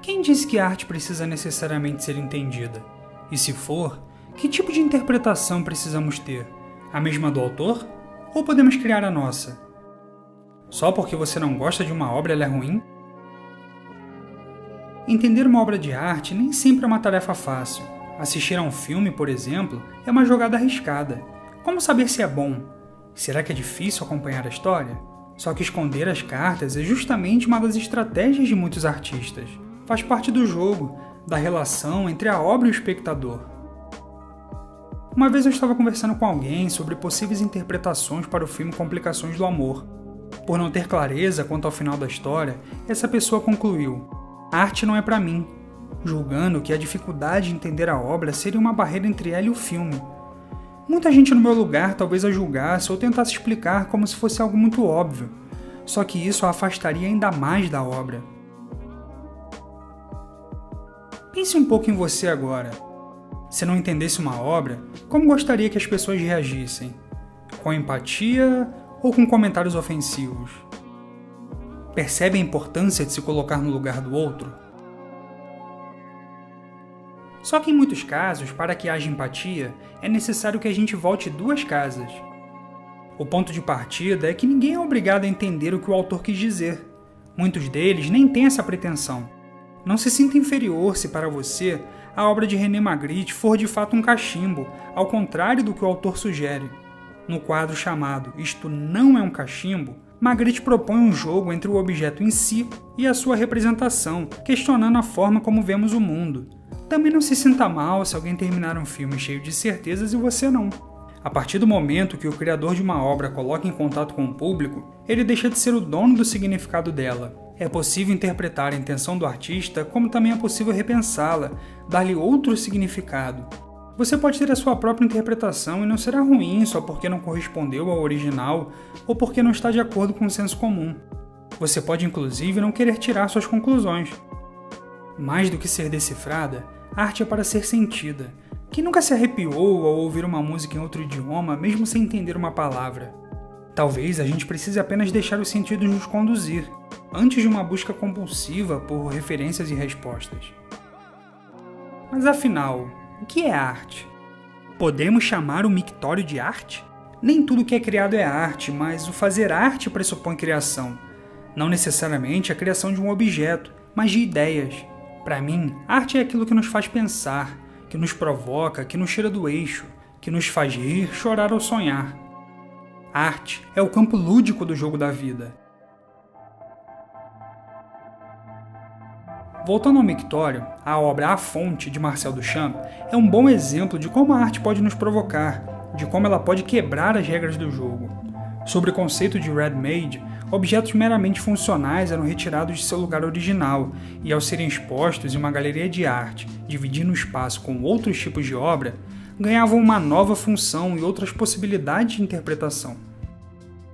Quem disse que a arte precisa necessariamente ser entendida? E se for, que tipo de interpretação precisamos ter? A mesma do autor? Ou podemos criar a nossa? Só porque você não gosta de uma obra ela é ruim? Entender uma obra de arte nem sempre é uma tarefa fácil. Assistir a um filme, por exemplo, é uma jogada arriscada. Como saber se é bom? Será que é difícil acompanhar a história? Só que esconder as cartas é justamente uma das estratégias de muitos artistas. Faz parte do jogo, da relação entre a obra e o espectador. Uma vez eu estava conversando com alguém sobre possíveis interpretações para o filme Complicações do Amor. Por não ter clareza quanto ao final da história, essa pessoa concluiu: a arte não é para mim, julgando que a dificuldade de entender a obra seria uma barreira entre ela e o filme. Muita gente no meu lugar talvez a julgasse ou tentasse explicar como se fosse algo muito óbvio, só que isso a afastaria ainda mais da obra. Pense um pouco em você agora. Se não entendesse uma obra, como gostaria que as pessoas reagissem? Com empatia ou com comentários ofensivos? Percebe a importância de se colocar no lugar do outro? Só que em muitos casos, para que haja empatia, é necessário que a gente volte 2 casas. O ponto de partida é que ninguém é obrigado a entender o que o autor quis dizer. Muitos deles nem têm essa pretensão. Não se sinta inferior se para você a obra de René Magritte for de fato um cachimbo, ao contrário do que o autor sugere. No quadro chamado Isto Não é um Cachimbo, Magritte propõe um jogo entre o objeto em si e a sua representação, questionando a forma como vemos o mundo. Também não se sinta mal se alguém terminar um filme cheio de certezas e você não. A partir do momento que o criador de uma obra coloca em contato com o público, ele deixa de ser o dono do significado dela. É possível interpretar a intenção do artista, como também é possível repensá-la, dar-lhe outro significado. Você pode ter a sua própria interpretação e não será ruim só porque não correspondeu ao original ou porque não está de acordo com o senso comum. Você pode inclusive não querer tirar suas conclusões. Mais do que ser decifrada, a arte é para ser sentida. Quem nunca se arrepiou ao ouvir uma música em outro idioma, mesmo sem entender uma palavra? Talvez a gente precise apenas deixar os sentidos nos conduzir, antes de uma busca compulsiva por referências e respostas. Mas afinal, o que é arte? Podemos chamar o mictório de arte? Nem tudo que é criado é arte, mas o fazer arte pressupõe criação. Não necessariamente a criação de um objeto, mas de ideias. Para mim, arte é aquilo que nos faz pensar, que nos provoca, que nos tira do eixo, que nos faz rir, chorar ou sonhar. Arte é o campo lúdico do jogo da vida. Voltando ao mictório, a obra A Fonte, de Marcel Duchamp, é um bom exemplo de como a arte pode nos provocar, de como ela pode quebrar as regras do jogo. Sobre o conceito de ready-made, objetos meramente funcionais eram retirados de seu lugar original e, ao serem expostos em uma galeria de arte, dividindo o espaço com outros tipos de obra, ganhavam uma nova função e outras possibilidades de interpretação.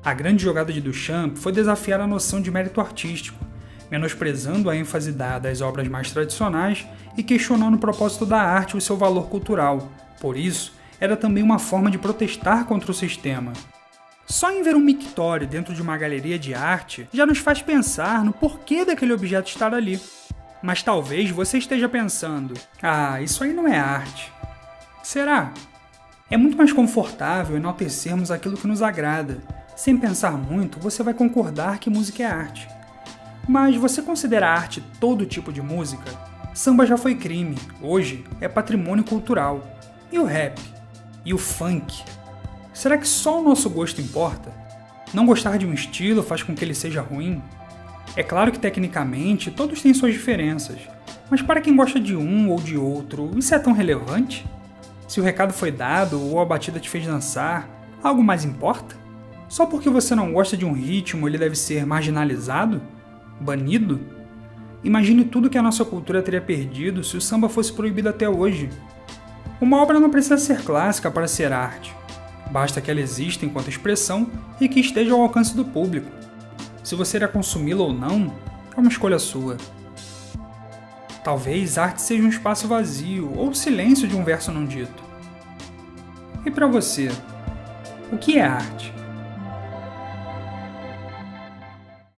A grande jogada de Duchamp foi desafiar a noção de mérito artístico, menosprezando a ênfase dada às obras mais tradicionais e questionando o propósito da arte e o seu valor cultural. Por isso, era também uma forma de protestar contra o sistema. Só em ver um mictório dentro de uma galeria de arte já nos faz pensar no porquê daquele objeto estar ali. Mas talvez você esteja pensando: isso aí não é arte. Será? É muito mais confortável enaltecermos aquilo que nos agrada. Sem pensar muito, você vai concordar que música é arte. Mas você considera arte todo tipo de música? Samba já foi crime, hoje é patrimônio cultural. E o rap? E o funk? Será que só o nosso gosto importa? Não gostar de um estilo faz com que ele seja ruim? É claro que tecnicamente todos têm suas diferenças, mas para quem gosta de um ou de outro, isso é tão relevante? Se o recado foi dado ou a batida te fez dançar, algo mais importa? Só porque você não gosta de um ritmo, ele deve ser marginalizado? Banido? Imagine tudo que a nossa cultura teria perdido se o samba fosse proibido até hoje. Uma obra não precisa ser clássica para ser arte. Basta que ela exista enquanto expressão e que esteja ao alcance do público. Se você irá consumi-la ou não, é uma escolha sua. Talvez arte seja um espaço vazio ou o silêncio de um verso não dito. E para você, o que é arte?